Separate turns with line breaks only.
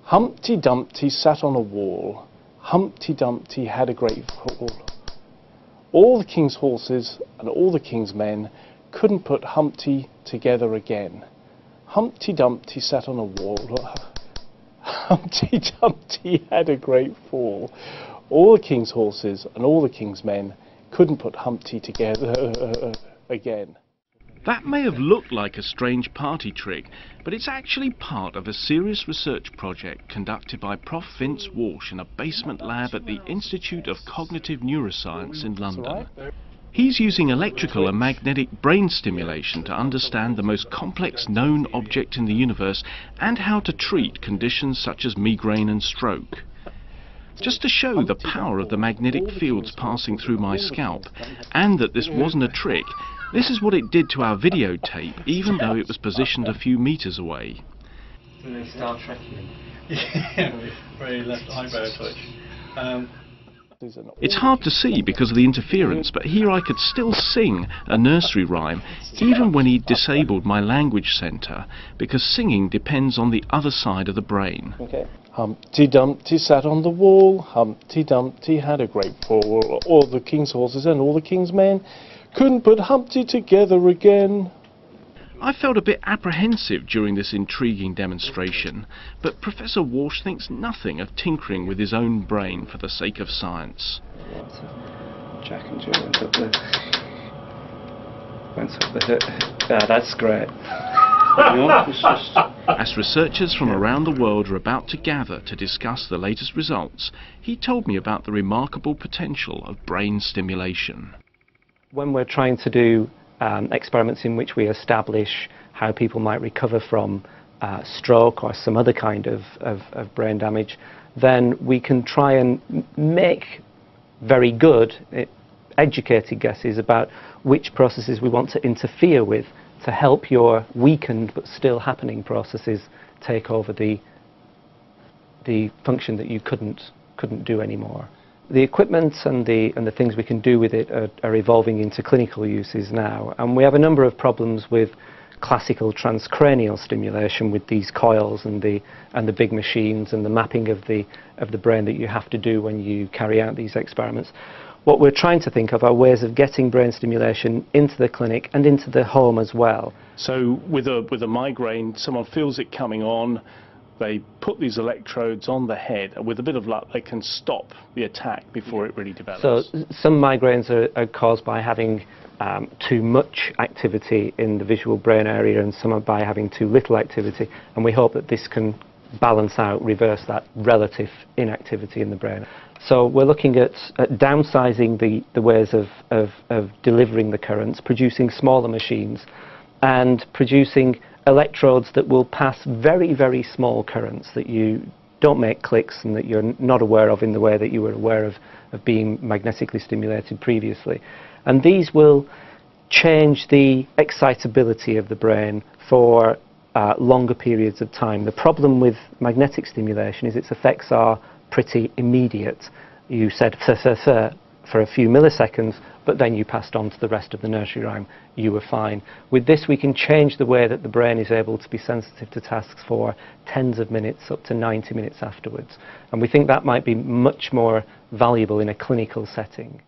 Humpty Dumpty sat on a wall. Humpty Dumpty had a great fall. All the king's horses and all the king's men couldn't put Humpty together again. Humpty Dumpty sat on a wall. Humpty Dumpty had a great fall. All the king's horses and all the king's men couldn't put Humpty together again.
That may have looked like a strange party trick, but it's actually part of a serious research project conducted by Prof Vince Walsh in a basement lab at the Institute of Cognitive Neuroscience in London. He's using electrical and magnetic brain stimulation to understand the most complex known object in the universe and how to treat conditions such as migraine and stroke. Just to show the power of the magnetic fields passing through my scalp, and that this wasn't a trick, this is what it did to our videotape, even though it was positioned a few meters away.
Star Trek. Yeah, very left eyebrow twitch.
It's hard to see because of the interference, but here I could still sing a nursery rhyme, even when he disabled my language centre, because singing depends on the other side of the brain.
Okay. Humpty Dumpty sat on the wall. Humpty Dumpty had a great fall. All the king's horses and all the king's men couldn't put Humpty together again.
I felt a bit apprehensive during this intriguing demonstration, but Professor Walsh thinks nothing of tinkering with his own brain for the sake of science.
Jack and Jill went up the hip. Yeah, that's great.
As researchers from around the world are about to gather to discuss the latest results, he told me about the remarkable potential of brain stimulation.
When we're trying to do experiments in which we establish how people might recover from stroke or some other kind of brain damage, then we can try and make very good, educated guesses about which processes we want to interfere with to help your weakened but still happening processes take over the function that you couldn't do anymore. The equipment and the things we can do with it are evolving into clinical uses now, and we have a number of problems with classical transcranial stimulation with these coils and the big machines and the mapping of the brain that you have to do when you carry out these experiments. What we're trying to think of are ways of getting brain stimulation into the clinic and into the home as well.
So with a migraine, someone feels it coming on, they put these electrodes on the head, and with a bit of luck they can stop the attack before it really develops.
So some migraines are caused by having too much activity in the visual brain area, and some are by having too little activity, and we hope that this can balance out, reverse that relative inactivity in the brain. So we're looking at downsizing the ways of delivering the currents, producing smaller machines, and producing electrodes that will pass very, very small currents that you don't make clicks and that you're not aware of in the way that you were aware of being magnetically stimulated previously. And these will change the excitability of the brain for longer periods of time. The problem with magnetic stimulation is its effects are pretty immediate. You said for a few milliseconds, but then you passed on to the rest of the nursery rhyme. You were fine. With this, we can change the way that the brain is able to be sensitive to tasks for tens of minutes, up to 90 minutes afterwards. And we think that might be much more valuable in a clinical setting.